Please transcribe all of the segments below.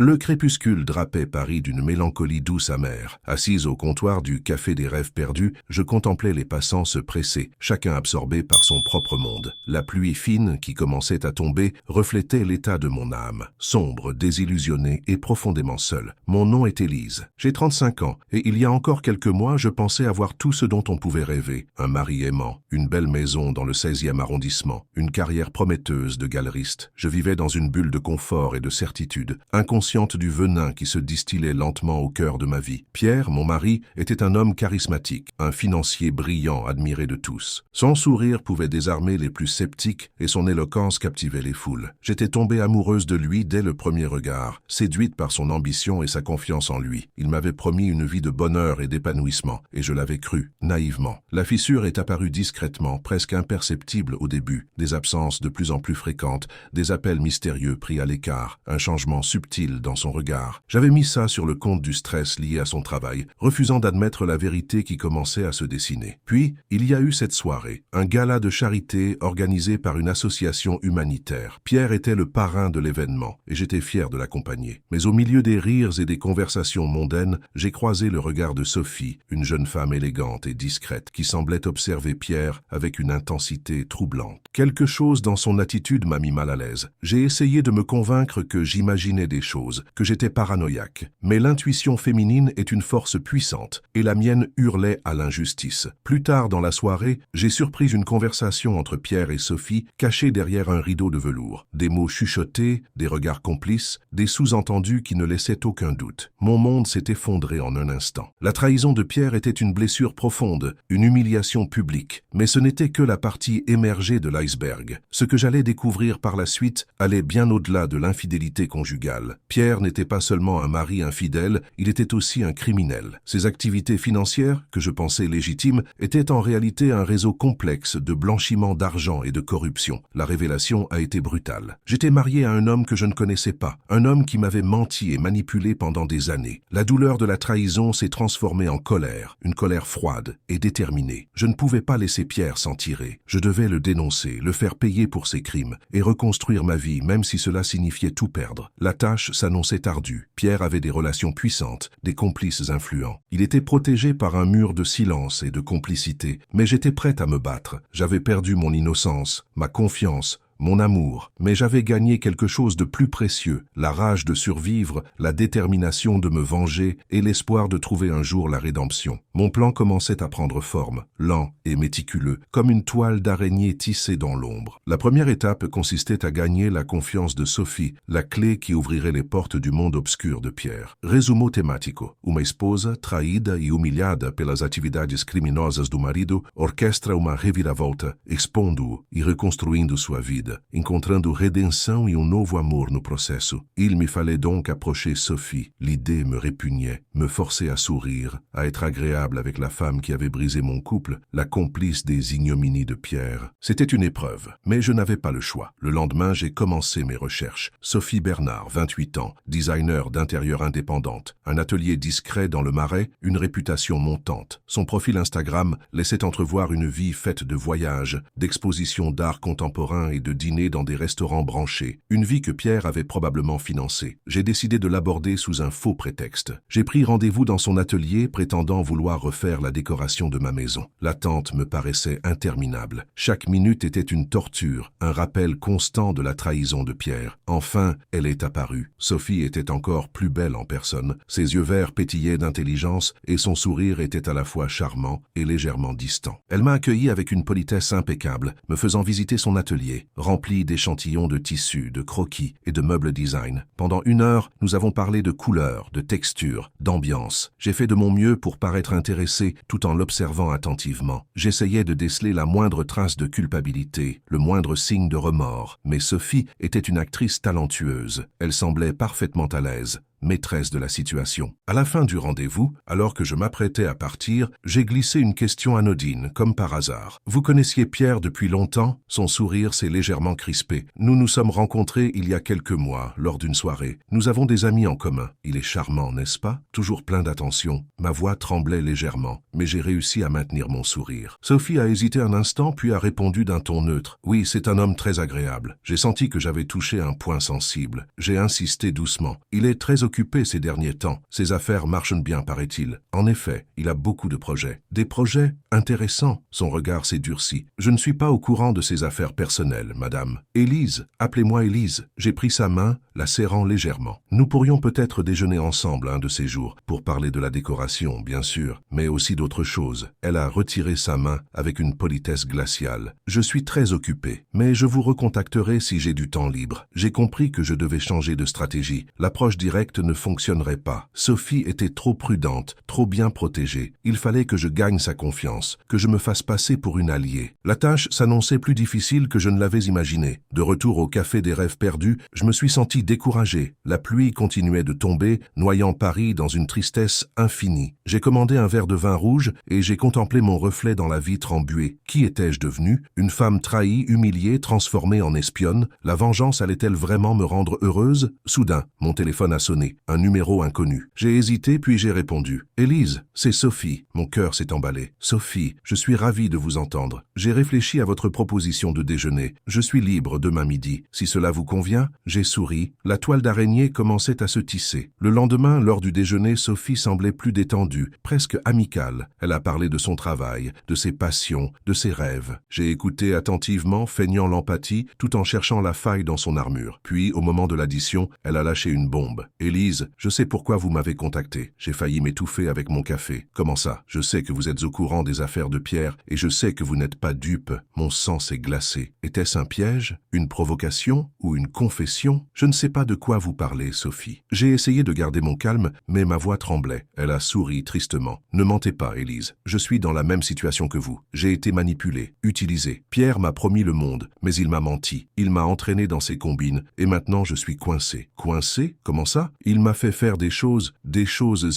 Le crépuscule drapait Paris d'une mélancolie douce amère. Assise au comptoir du Café des Rêves Perdus, je contemplais les passants se presser, chacun absorbé par son propre monde. La pluie fine, qui commençait à tomber, reflétait l'état de mon âme. Sombre, désillusionnée et profondément seule. Mon nom est Élise. J'ai 35 ans, et il y a encore quelques mois, je pensais avoir tout ce dont on pouvait rêver. Un mari aimant, une belle maison dans le 16e arrondissement, une carrière prometteuse de galeriste. Je vivais dans une bulle de confort et de certitude, inconsciente du venin qui se distillait lentement au cœur de ma vie. Pierre, mon mari, était un homme charismatique, un financier brillant admiré de tous. Son sourire pouvait désarmer les plus sceptiques et son éloquence captivait les foules. J'étais tombée amoureuse de lui dès le premier regard, séduite par son ambition et sa confiance en lui. Il m'avait promis une vie de bonheur et d'épanouissement, et je l'avais cru, naïvement. La fissure est apparue discrètement, presque imperceptible au début, des absences de plus en plus fréquentes, des appels mystérieux pris à l'écart, un changement subtil dans son regard. J'avais mis ça sur le compte du stress lié à son travail, refusant d'admettre la vérité qui commençait à se dessiner. Puis, il y a eu cette soirée, un gala de charité organisé par une association humanitaire. Pierre était le parrain de l'événement, et j'étais fier de l'accompagner. Mais au milieu des rires et des conversations mondaines, j'ai croisé le regard de Sophie, une jeune femme élégante et discrète, qui semblait observer Pierre avec une intensité troublante. Quelque chose dans son attitude m'a mis mal à l'aise. J'ai essayé de me convaincre que j'imaginais des choses, que j'étais paranoïaque. Mais l'intuition féminine est une force puissante, et la mienne hurlait à l'injustice. Plus tard dans la soirée, j'ai surpris une conversation entre Pierre et Sophie, cachée derrière un rideau de velours. Des mots chuchotés, des regards complices, des sous-entendus qui ne laissaient aucun doute. Mon monde s'est effondré en un instant. La trahison de Pierre était une blessure profonde, une humiliation publique. Mais ce n'était que la partie émergée de l'iceberg. Ce que j'allais découvrir par la suite allait bien au-delà de l'infidélité conjugale. Pierre n'était pas seulement un mari infidèle, il était aussi un criminel. Ses activités financières, que je pensais légitimes, étaient en réalité un réseau complexe de blanchiment d'argent et de corruption. La révélation a été brutale. J'étais marié à un homme que je ne connaissais pas, un homme qui m'avait menti et manipulé pendant des années. La douleur de la trahison s'est transformée en colère, une colère froide et déterminée. Je ne pouvais pas laisser Pierre s'en tirer. Je devais le dénoncer, le faire payer pour ses crimes et reconstruire ma vie, même si cela signifiait tout perdre. La tâche s'annonçait ardue. Pierre avait des relations puissantes, des complices influents. Il était protégé par un mur de silence et de complicité, mais j'étais prête à me battre. J'avais perdu mon innocence, ma confiance, mon amour, mais j'avais gagné quelque chose de plus précieux, la rage de survivre, la détermination de me venger et l'espoir de trouver un jour la rédemption. Mon plan commençait à prendre forme, lent et méticuleux, comme une toile d'araignée tissée dans l'ombre. La première étape consistait à gagner la confiance de Sophie, la clé qui ouvrirait les portes du monde obscur de Pierre. Resumo temático. Uma esposa, traída e humilhada pelas atividades criminosas do marido, orquestra uma reviravolta, expondo-o e reconstruindo sua vida, encontrando redenção e novo amor no processo. Il me fallait donc approcher Sophie. L'idée me répugnait, me forçait à sourire, à être agréable avec la femme qui avait brisé mon couple, la complice des ignominies de Pierre. C'était une épreuve, mais je n'avais pas le choix. Le lendemain, j'ai commencé mes recherches. Sophie Bernard, 28 ans, designer d'intérieur indépendante, un atelier discret dans le Marais, une réputation montante. Son profil Instagram laissait entrevoir une vie faite de voyages, d'expositions d'art contemporain et de dîner dans des restaurants branchés, une vie que Pierre avait probablement financée. J'ai décidé de l'aborder sous un faux prétexte. J'ai pris rendez-vous dans son atelier, prétendant vouloir refaire la décoration de ma maison. L'attente me paraissait interminable. Chaque minute était une torture, un rappel constant de la trahison de Pierre. Enfin, elle est apparue. Sophie était encore plus belle en personne. Ses yeux verts pétillaient d'intelligence et son sourire était à la fois charmant et légèrement distant. Elle m'a accueilli avec une politesse impeccable, me faisant visiter son atelier, rempli d'échantillons de tissus, de croquis et de meubles design. Pendant 1 heure, nous avons parlé de couleurs, de textures, d'ambiance. J'ai fait de mon mieux pour paraître intéressé tout en l'observant attentivement. J'essayais de déceler la moindre trace de culpabilité, le moindre signe de remords. Mais Sophie était une actrice talentueuse. Elle semblait parfaitement à l'aise. maîtresse de la situation. À la fin du rendez-vous, alors que je m'apprêtais à partir, j'ai glissé une question anodine, comme par hasard. Vous connaissiez Pierre depuis longtemps? Son sourire s'est légèrement crispé. Nous nous sommes rencontrés il y a quelques mois, lors d'une soirée. Nous avons des amis en commun. Il est charmant, n'est-ce pas? Toujours plein d'attention. Ma voix tremblait légèrement, mais j'ai réussi à maintenir mon sourire. Sophie a hésité un instant, puis a répondu d'un ton neutre. Oui, c'est un homme très agréable. J'ai senti que j'avais touché un point sensible. J'ai insisté doucement. Il est très occupé ces derniers temps. Ses affaires marchent bien, paraît-il. En effet, il a beaucoup de projets. Des projets intéressants. Son regard s'est durci. Je ne suis pas au courant de ses affaires personnelles, madame. Élise, appelez-moi Élise. J'ai pris sa main, la serrant légèrement. Nous pourrions peut-être déjeuner ensemble un de ces jours, pour parler de la décoration, bien sûr, mais aussi d'autres choses. Elle a retiré sa main avec une politesse glaciale. Je suis très occupé, mais je vous recontacterai si j'ai du temps libre. J'ai compris que je devais changer de stratégie. L'approche directe ne fonctionnerait pas. Sophie était trop prudente, trop bien protégée. Il fallait que je gagne sa confiance, que je me fasse passer pour une alliée. La tâche s'annonçait plus difficile que je ne l'avais imaginé. De retour au café des rêves perdus, je me suis senti découragé. La pluie continuait de tomber, noyant Paris dans une tristesse infinie. J'ai commandé un verre de vin rouge et j'ai contemplé mon reflet dans la vitre embuée. Qui étais-je devenu? Une femme trahie, humiliée, transformée en espionne? La vengeance allait-elle vraiment me rendre heureuse? Soudain, mon téléphone a sonné. Un numéro inconnu. J'ai hésité, puis j'ai répondu. « Élise, c'est Sophie. » Mon cœur s'est emballé. « Sophie, je suis ravi de vous entendre. J'ai réfléchi à votre proposition de déjeuner. Je suis libre demain midi. Si cela vous convient ?» J'ai souri. La toile d'araignée commençait à se tisser. Le lendemain, lors du déjeuner, Sophie semblait plus détendue, presque amicale. Elle a parlé de son travail, de ses passions, de ses rêves. J'ai écouté attentivement, feignant l'empathie, tout en cherchant la faille dans son armure. Puis, au moment de l'addition, elle a lâché une bombe. « Élise, je sais pourquoi vous m'avez contacté. J'ai failli m'étouffer avec mon café. Comment ça? Je sais que vous êtes au courant des affaires de Pierre et je sais que vous n'êtes pas dupe. Mon sang s'est glacé. Était-ce un piège? Une provocation? Ou une confession? Je ne sais pas de quoi vous parlez, Sophie. » J'ai essayé de garder mon calme, mais ma voix tremblait. Elle a souri tristement. « Ne mentez pas, Élise. Je suis dans la même situation que vous. J'ai été manipulé, utilisé. Pierre m'a promis le monde, mais il m'a menti. Il m'a entraîné dans ses combines et maintenant je suis coincé. » Coincé? Comment ça? Il m'a fait faire des choses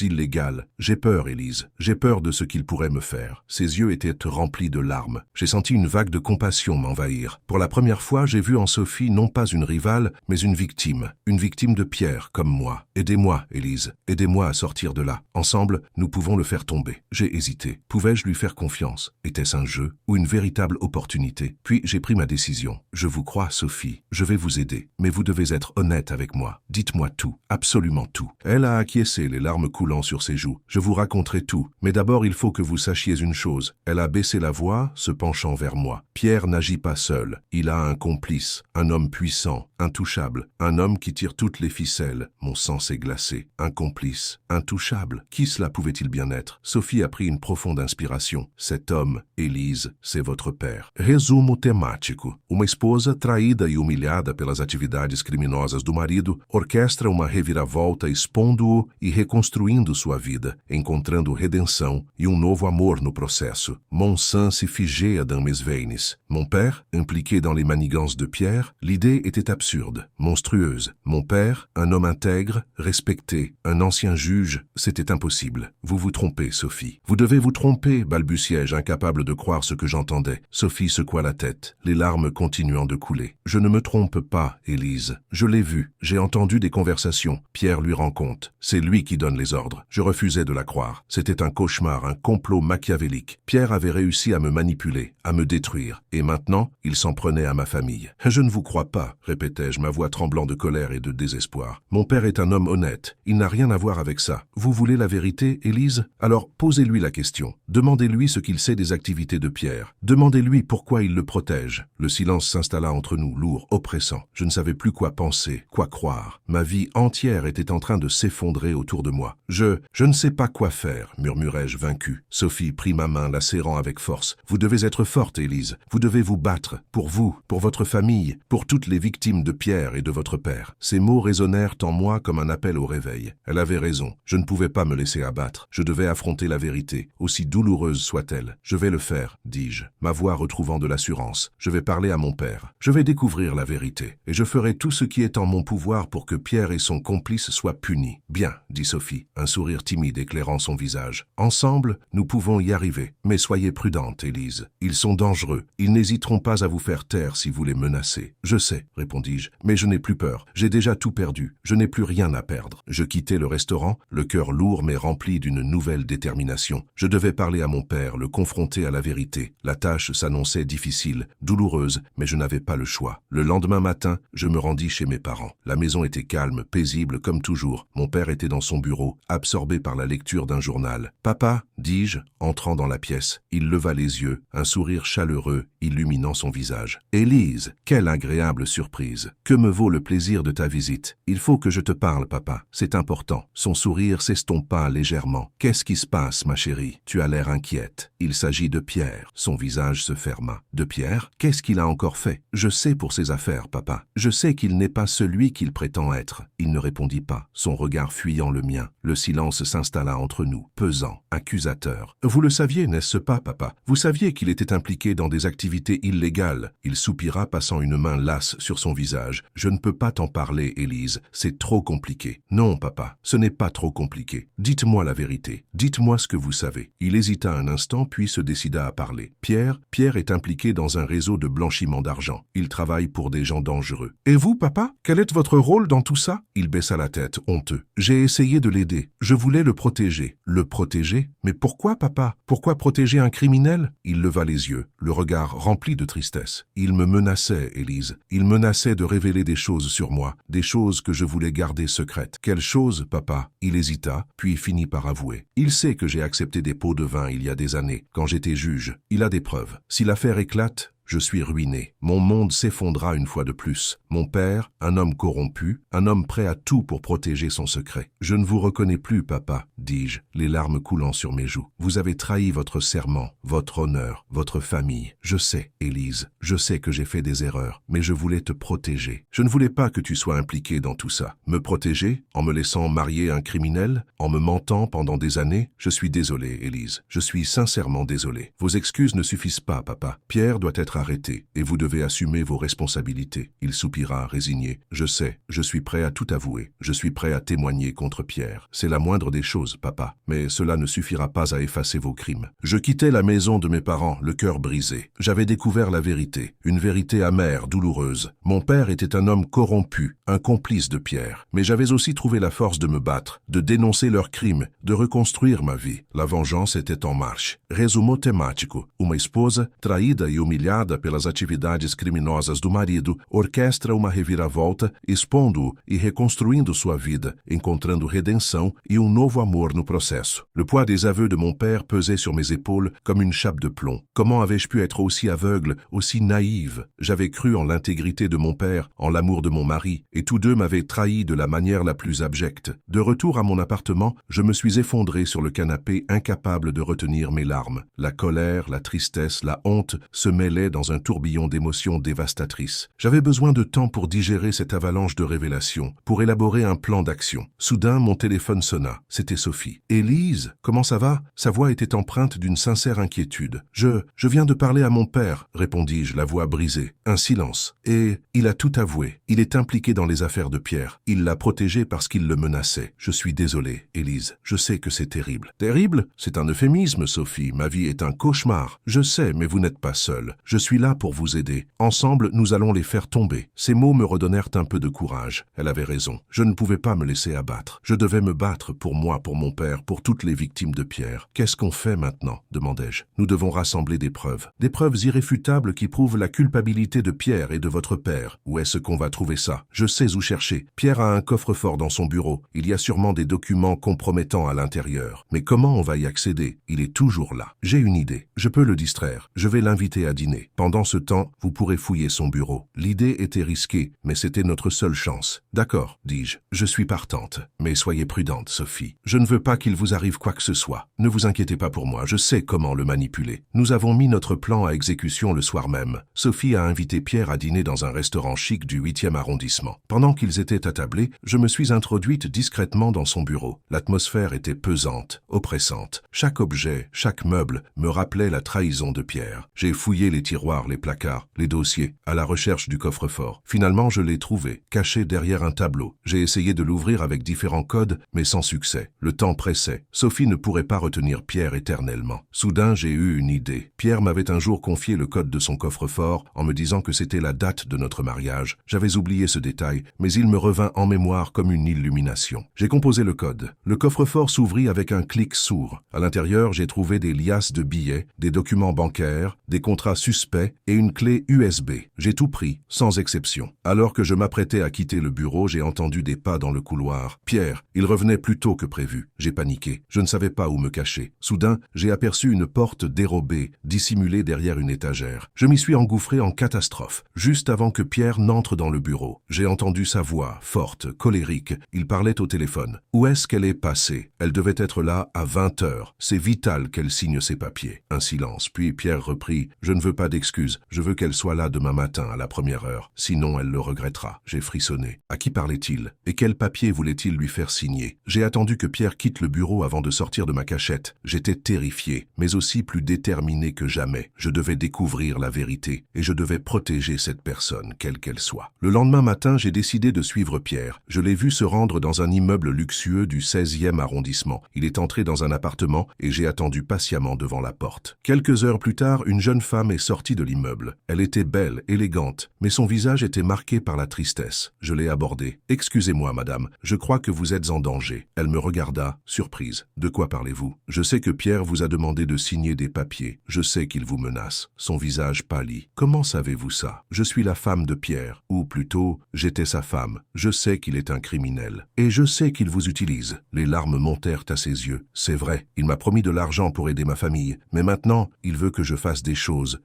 illégales. J'ai peur, Élise. J'ai peur de ce qu'il pourrait me faire. Ses yeux étaient remplis de larmes. J'ai senti une vague de compassion m'envahir. Pour la première fois, j'ai vu en Sophie non pas une rivale, mais une victime de Pierre, comme moi. Aidez-moi, Élise. Aidez-moi à sortir de là. Ensemble, nous pouvons le faire tomber. J'ai hésité. Pouvais-je lui faire confiance? Était-ce un jeu ou une véritable opportunité? Puis j'ai pris ma décision. Je vous crois, Sophie. Je vais vous aider. Mais vous devez être honnête avec moi. Dites-moi tout. Absolument tout. Elle a acquiescé, les larmes coulant sur ses joues. Je vous raconterai tout. Mais d'abord, il faut que vous sachiez une chose. Elle a baissé la voix, se penchant vers moi. Pierre n'agit pas seul. Il a un complice, un homme puissant, intouchable, un homme qui tire toutes les ficelles. Mon sang s'est glacé. Un complice, intouchable. Qui cela pouvait-il bien être? Sophie a pris une profonde inspiration. Cet homme, Élise, c'est votre père. Resumo temático. Uma esposa traída e humilhada pelas atividades criminosas do marido orquestra uma reviravolta expondo-o e reconstruindo sua vida, encontrando redenção e novo amor no processo. Mon sang se figea dans mes veines. Mon père, impliqué dans les manigances de Pierre, l'idée était absurde, monstrueuse. Mon père, un homme intègre, respecté, un ancien juge, c'était impossible. Vous vous trompez, Sophie. Vous devez vous tromper, balbutiai-je, incapable de croire ce que j'entendais. Sophie secoua la tête, les larmes continuant de couler. Je ne me trompe pas, Élise. Je l'ai vu, j'ai entendu des conversations. Pierre lui rend compte. C'est lui qui donne les ordres. Je refusais de la croire. C'était un cauchemar, un complot machiavélique. Pierre avait réussi à me manipuler, à me détruire. Et maintenant, il s'en prenait à ma famille. Je ne vous crois pas, répétai-je, ma voix tremblant de colère et de désespoir. Mon père est un homme honnête. Il n'a rien à voir avec ça. Vous voulez la vérité, Élise? Alors, posez-lui la question. Demandez-lui ce qu'il sait des activités de Pierre. Demandez-lui pourquoi il le protège. Le silence s'installa entre nous, lourd, oppressant. Je ne savais plus quoi penser, quoi croire. Ma vie entière était en train de s'effondrer autour de moi. Je ne sais pas quoi faire, murmurai-je vaincu. Sophie prit ma main, la serrant avec force. Vous devez être forte, Élise. Vous devez vous battre. Pour vous, pour votre famille, pour toutes les victimes de Pierre et de votre père. Ces mots résonnèrent en moi comme un appel au réveil. Elle avait raison. Je ne pouvais pas me laisser abattre. Je devais affronter la vérité, aussi douloureuse soit-elle. Je vais le faire, dis-je, ma voix retrouvant de l'assurance. Je vais parler à mon père. Je vais découvrir la vérité. Et je ferai tout ce qui est en mon pouvoir pour que Pierre et son complice complice soit puni. Bien, dit Sophie, un sourire timide éclairant son visage. Ensemble, nous pouvons y arriver. Mais soyez prudente, Élise. Ils sont dangereux. Ils n'hésiteront pas à vous faire taire si vous les menacez. Je sais, répondis-je, mais je n'ai plus peur. J'ai déjà tout perdu. Je n'ai plus rien à perdre. Je quittai le restaurant, le cœur lourd mais rempli d'une nouvelle détermination. Je devais parler à mon père, le confronter à la vérité. La tâche s'annonçait difficile, douloureuse, mais je n'avais pas le choix. Le lendemain matin, je me rendis chez mes parents. La maison était calme, paisible comme toujours. Mon père était dans son bureau, absorbé par la lecture d'un journal. « Papa » dis-je, entrant dans la pièce. Il leva les yeux, un sourire chaleureux illuminant son visage. « Élise, quelle agréable surprise. Que me vaut le plaisir de ta visite? Il faut que je te parle, papa. C'est important. » Son sourire s'estompa légèrement. « Qu'est-ce qui se passe, ma chérie? Tu as l'air inquiète. » Il s'agit de Pierre. Son visage se ferma. « De Pierre? Qu'est-ce qu'il a encore fait? » « Je sais pour ses affaires, papa. Je sais qu'il n'est pas celui qu'il prétend être. » Il ne répondit pas, son regard fuyant le mien. Le silence s'installa entre nous, pesant, accusateur. « Vous le saviez, n'est-ce pas, papa? Vous saviez qu'il était impliqué dans des activités illégales. » Il soupira, passant une main lasse sur son visage. « Je ne peux pas t'en parler, Élise. C'est trop compliqué. »« Non, papa, ce n'est pas trop compliqué. Dites-moi la vérité. Dites-moi ce que vous savez. » Il hésita un instant, puis se décida à parler. « Pierre est impliqué dans un réseau de blanchiment d'argent. Il travaille pour des gens dangereux. »« Et vous, papa? Quel est votre rôle dans tout ça? » Il baissa la tête, honteux. « J'ai essayé de l'aider. Je voulais le protéger. »« Le protéger? Mais pourquoi, papa? Pourquoi protéger un criminel? » Il leva les yeux, le regard rempli de tristesse. « Il me menaçait, Élise. Il menaçait de révéler des choses sur moi, des choses que je voulais garder secrètes. »« Quelles choses, papa? » Il hésita, puis finit par avouer. « Il sait que j'ai accepté des pots de vin il y a des années, quand j'étais juge. Il a des preuves. Si l'affaire éclate, je suis ruiné. Mon monde s'effondra une fois de plus. Mon père, un homme corrompu, un homme prêt à tout pour protéger son secret. Je ne vous reconnais plus, papa, dis-je, les larmes coulant sur mes joues. Vous avez trahi votre serment, votre honneur, votre famille. Je sais, Élise, je sais que j'ai fait des erreurs, mais je voulais te protéger. Je ne voulais pas que tu sois impliquée dans tout ça. Me protéger, en me laissant marier un criminel, en me mentant pendant des années? Je suis désolé, Élise. Je suis sincèrement désolé. Vos excuses ne suffisent pas, papa. Pierre doit être arrêté, et vous devez assumer vos responsabilités. Il soupira, résigné. Je sais, je suis prêt à tout avouer. Je suis prêt à témoigner contre Pierre. C'est la moindre des choses, papa. Mais cela ne suffira pas à effacer vos crimes. Je quittais la maison de mes parents, le cœur brisé. J'avais découvert la vérité. Une vérité amère, douloureuse. Mon père était un homme corrompu, un complice de Pierre. Mais j'avais aussi trouvé la force de me battre, de dénoncer leurs crimes, de reconstruire ma vie. La vengeance était en marche. Resumo temático. Uma esposa, traída e humilhada pelas atividades criminosas do marido, orquestra uma reviravolta, expondo-o e reconstruindo sua vida, encontrando redenção e novo amor no processo. Le poids des aveux de mon père pesait sur mes épaules comme une chape de plomb. Comment avais-je pu être aussi aveugle, aussi naïve? J'avais cru en l'intégrité de mon père, en l'amour de mon mari, et tous deux m'avaient trahi de la manière la plus abjecte. De retour à mon appartement, je me suis effondré sur le canapé, incapable de retenir mes larmes. La colère, la tristesse, la honte se mêlaient dans un tourbillon d'émotions dévastatrices. J'avais besoin de temps pour digérer cette avalanche de révélations, pour élaborer un plan d'action. Soudain, mon téléphone sonna. C'était Sophie. « Élise, comment ça va ?» Sa voix était empreinte d'une sincère inquiétude. « Je viens de parler à mon père, » répondis-je, la voix brisée. Un silence. « Et il a tout avoué. Il est impliqué dans les affaires de Pierre. Il l'a protégé parce qu'il le menaçait. Je suis désolé, Élise. Je sais que c'est terrible. » « Terrible? C'est un euphémisme, Sophie. Ma vie est un cauchemar. Je sais, mais vous n'êtes pas seule. Je suis là pour vous aider. Ensemble, nous allons les faire tomber. » Ces mots me redonnèrent un peu de courage. Elle avait raison. Je ne pouvais pas me laisser abattre. Je devais me battre pour moi, pour mon père, pour toutes les victimes de Pierre. « Qu'est-ce qu'on fait maintenant ?» demandai-je. « Nous devons rassembler des preuves. Des preuves irréfutables qui prouvent la culpabilité de Pierre et de votre père. Où est-ce qu'on va trouver ça? Je sais où chercher. Pierre a un coffre-fort dans son bureau. Il y a sûrement des documents compromettants à l'intérieur. Mais comment on va y accéder? Il est toujours là. J'ai une idée. Je peux le distraire. Je vais l'inviter à dîner. Pendant ce temps, vous pourrez fouiller son bureau. » L'idée était risquée, mais c'était notre seule chance. « D'accord, dis-je. Je suis partante. Mais soyez prudente, Sophie. Je ne veux pas qu'il vous arrive quoi que ce soit. Ne vous inquiétez pas pour moi, je sais comment le manipuler. » Nous avons mis notre plan à exécution le soir même. Sophie a invité Pierre à dîner dans un restaurant chic du 8e arrondissement. Pendant qu'ils étaient attablés, je me suis introduite discrètement dans son bureau. L'atmosphère était pesante, oppressante. Chaque objet, chaque meuble me rappelait la trahison de Pierre. J'ai fouillé les tiroirs tiroirs, les placards, les dossiers, à la recherche du coffre-fort. Finalement, je l'ai trouvé, caché derrière un tableau. J'ai essayé de l'ouvrir avec différents codes, mais sans succès. Le temps pressait. Sophie ne pourrait pas retenir Pierre éternellement. Soudain, j'ai eu une idée. Pierre m'avait un jour confié le code de son coffre-fort en me disant que c'était la date de notre mariage. J'avais oublié ce détail, mais il me revint en mémoire comme une illumination. J'ai composé le code. Le coffre-fort s'ouvrit avec un clic sourd. À l'intérieur, j'ai trouvé des liasses de billets, des documents bancaires, des contrats suspects et une clé USB. J'ai tout pris, sans exception. Alors que je m'apprêtais à quitter le bureau, j'ai entendu des pas dans le couloir. Pierre, il revenait plus tôt que prévu. J'ai paniqué. Je ne savais pas où me cacher. Soudain, j'ai aperçu une porte dérobée, dissimulée derrière une étagère. Je m'y suis engouffré en catastrophe, juste avant que Pierre n'entre dans le bureau. J'ai entendu sa voix, forte, colérique. Il parlait au téléphone. Où est-ce qu'elle est passée? Elle devait être là à 20 heures. C'est vital qu'elle signe ses papiers. Un silence. Puis Pierre reprit. Je ne veux pas d'excuses. Je veux qu'elle soit là demain matin à la première heure. Sinon, elle le regrettera. J'ai frissonné. À qui parlait-il? Et quel papier voulait-il lui faire signer? J'ai attendu que Pierre quitte le bureau avant de sortir de ma cachette. J'étais terrifié, mais aussi plus déterminé que jamais. Je devais découvrir la vérité et je devais protéger cette personne, quelle qu'elle soit. Le lendemain matin, j'ai décidé de suivre Pierre. Je l'ai vu se rendre dans un immeuble luxueux du 16e arrondissement. Il est entré dans un appartement et j'ai attendu patiemment devant la porte. Quelques heures plus tard, une jeune femme est sortie de l'immeuble. Elle était belle, élégante, mais son visage était marqué par la tristesse. Je l'ai abordée. « Excusez-moi, madame, je crois que vous êtes en danger. » Elle me regarda, surprise. « De quoi parlez-vous? Je sais que Pierre vous a demandé de signer des papiers. Je sais qu'il vous menace. » Son visage pâlit. « Comment savez-vous ça? Je suis la femme de Pierre. Ou plutôt, j'étais sa femme. Je sais qu'il est un criminel. Et je sais qu'il vous utilise. » Les larmes montèrent à ses yeux. « C'est vrai, il m'a promis de l'argent pour aider ma famille. Mais maintenant, il veut que je fasse des choses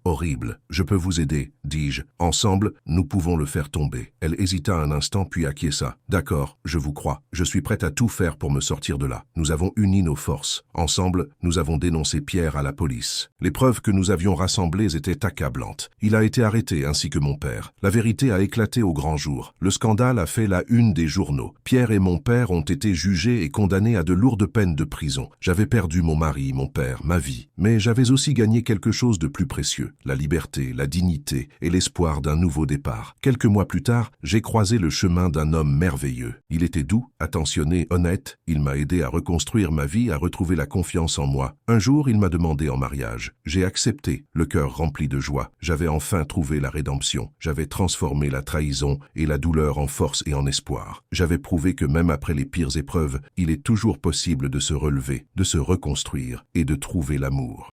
horribles. Je peux vous aider, dis-je. Ensemble, nous pouvons le faire tomber. » Elle hésita un instant puis acquiesça. « D'accord, je vous crois. Je suis prête à tout faire pour me sortir de là. Nous avons uni nos forces. Ensemble, nous avons dénoncé Pierre à la police. Les preuves que nous avions rassemblées étaient accablantes. Il a été arrêté ainsi que mon père. La vérité a éclaté au grand jour. Le scandale a fait la une des journaux. Pierre et mon père ont été jugés et condamnés à de lourdes peines de prison. J'avais perdu mon mari, mon père, ma vie. Mais j'avais aussi gagné quelque chose de plus précieux. La liberté, la dignité et l'espoir d'un nouveau départ. Quelques mois plus tard, j'ai croisé le chemin d'un homme merveilleux. Il était doux, attentionné, honnête. Il m'a aidé à reconstruire ma vie, à retrouver la confiance en moi. Un jour, il m'a demandé en mariage. J'ai accepté, le cœur rempli de joie. J'avais enfin trouvé la rédemption. J'avais transformé la trahison et la douleur en force et en espoir. J'avais prouvé que même après les pires épreuves, il est toujours possible de se relever, de se reconstruire et de trouver l'amour.